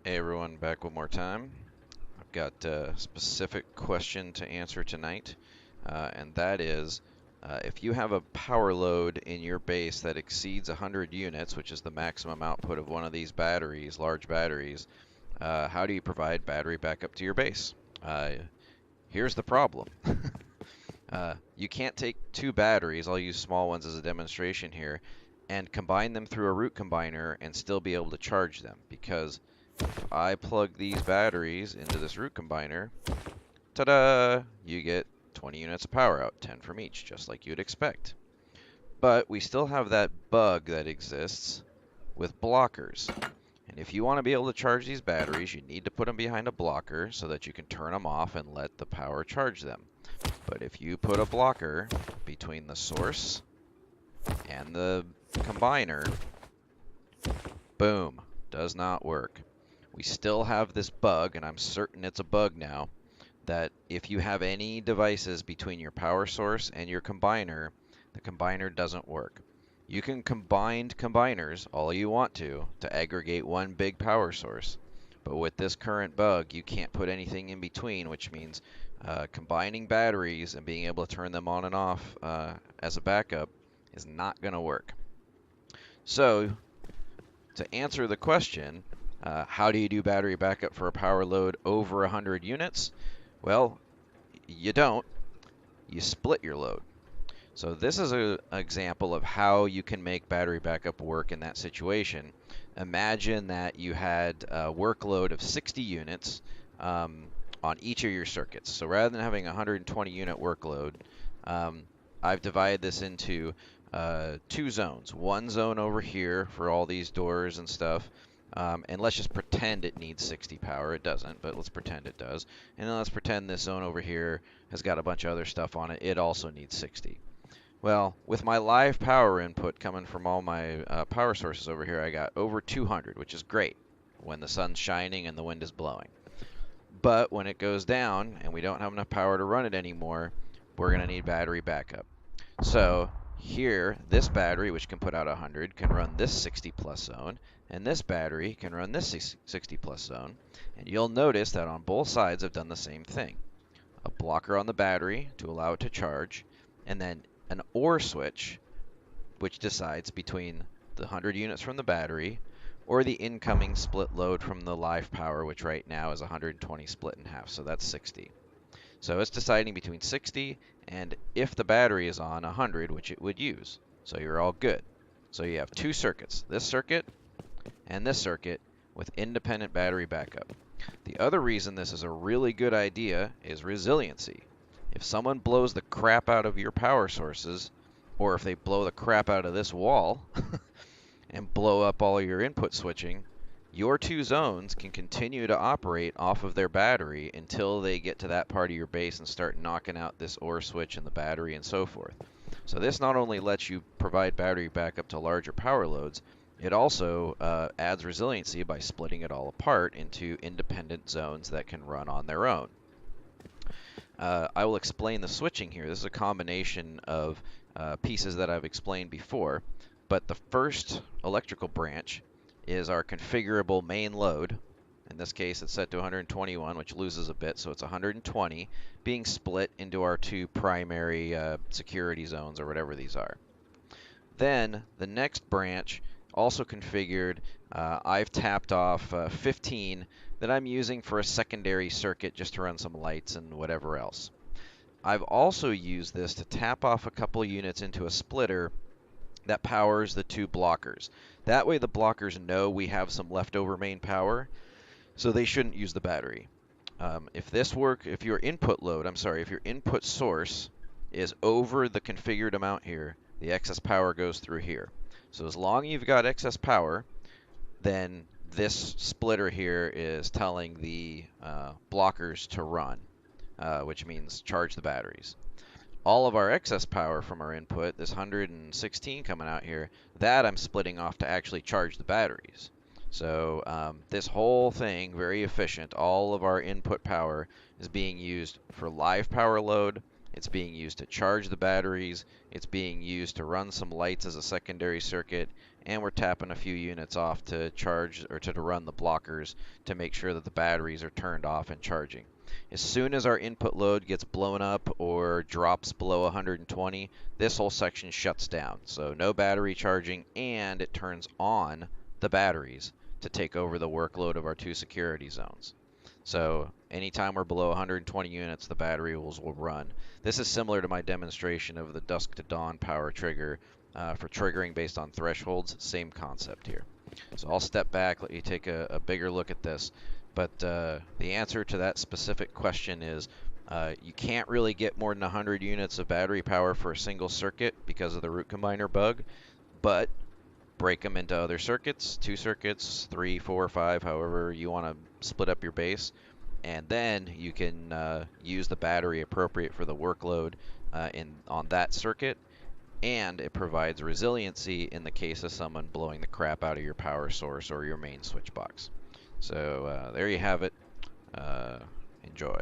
Hey everyone, back one more time. I've got a specific question to answer tonight, and that is if you have a power load in your base that exceeds 100 units, which is the maximum output of one of these batteries, large batteries, how do you provide battery backup to your base? Here's the problem. You can't take two batteries, I'll use small ones as a demonstration here, and combine them through a root combiner and still be able to charge them, because if I plug these batteries into this root combiner, ta-da, you get 20 units of power out, 10 from each, just like you'd expect. But we still have that bug that exists with blockers. And if you want to be able to charge these batteries, you need to put them behind a blocker so that you can turn them off and let the power charge them. But if you put a blocker between the source and the combiner, boom, does not work. We still have this bug, and I'm certain it's a bug now, that if you have any devices between your power source and your combiner, the combiner doesn't work. You can combine combiners all you want to aggregate one big power source, but with this current bug, you can't put anything in between, which means combining batteries and being able to turn them on and off as a backup is not going to work. So, to answer the question, how do you do battery backup for a power load over 100 units? Well, you don't. You split your load. So this is an example of how you can make battery backup work in that situation. Imagine that you had a workload of 60 units on each of your circuits. So rather than having a 120 unit workload, I've divided this into two zones. One zone over here for all these doors and stuff, and let's just pretend it needs 60 power. It doesn't, but let's pretend it does. And then let's pretend this zone over here has got a bunch of other stuff on it. It also needs 60. Well, with my live power input coming from all my power sources over here, I got over 200, which is great when the sun's shining and the wind is blowing. But when it goes down and we don't have enough power to run it anymore, we're going to need battery backup. So here, this battery, which can put out 100, can run this 60 plus zone, and this battery can run this 60 plus zone. And you'll notice that on both sides I've done the same thing. A blocker on the battery to allow it to charge, and then an OR switch, which decides between the 100 units from the battery or the incoming split load from the live power, which right now is 120 split in half, so that's 60. So it's deciding between 60 and, if the battery is on, 100, which it would use. So you're all good. So you have two circuits, this circuit and this circuit, with independent battery backup. The other reason this is a really good idea is resiliency. If someone blows the crap out of your power sources, or if they blow the crap out of this wall and blow up all your input switching, your two zones can continue to operate off of their battery until they get to that part of your base and start knocking out this OR switch and the battery and so forth. So this not only lets you provide battery backup to larger power loads, it also adds resiliency by splitting it all apart into independent zones that can run on their own. I will explain the switching here. This is a combination of pieces that I've explained before, but the first electrical branch is our configurable main load. In this case, it's set to 121, which loses a bit, so it's 120 being split into our two primary security zones, or whatever these are. Then the next branch, also configured, I've tapped off 15 that I'm using for a secondary circuit just to run some lights and whatever else. I've also used this to tap off a couple units into a splitter that powers the two blockers. That way the blockers know we have some leftover main power, so they shouldn't use the battery. If your input source is over the configured amount here, the excess power goes through here. So as long as you've got excess power, then this splitter here is telling the blockers to run, which means charge the batteries. All of our excess power from our input, this 116 coming out here, that I'm splitting off to actually charge the batteries. So this whole thing, very efficient. All of our input power is being used for live power load. It's being used to charge the batteries. It's being used to run some lights as a secondary circuit. and we're tapping a few units off to charge or to run the blockers to make sure that the batteries are turned off and charging. As soon as our input load gets blown up or drops below 120, this whole section shuts down. So no battery charging, and it turns on the batteries to take over the workload of our two security zones. So anytime we're below 120 units, the battery will run. This is similar to my demonstration of the dusk to dawn power trigger for triggering based on thresholds. Same concept here. So I'll step back, let you take a bigger look at this. But the answer to that specific question is you can't really get more than 100 units of battery power for a single circuit because of the root combiner bug, but break them into other circuits, 2 circuits, 3, 4, 5, however you want to split up your base, and then you can use the battery appropriate for the workload on that circuit, and it provides resiliency in the case of someone blowing the crap out of your power source or your main switch box. So there you have it. Enjoy.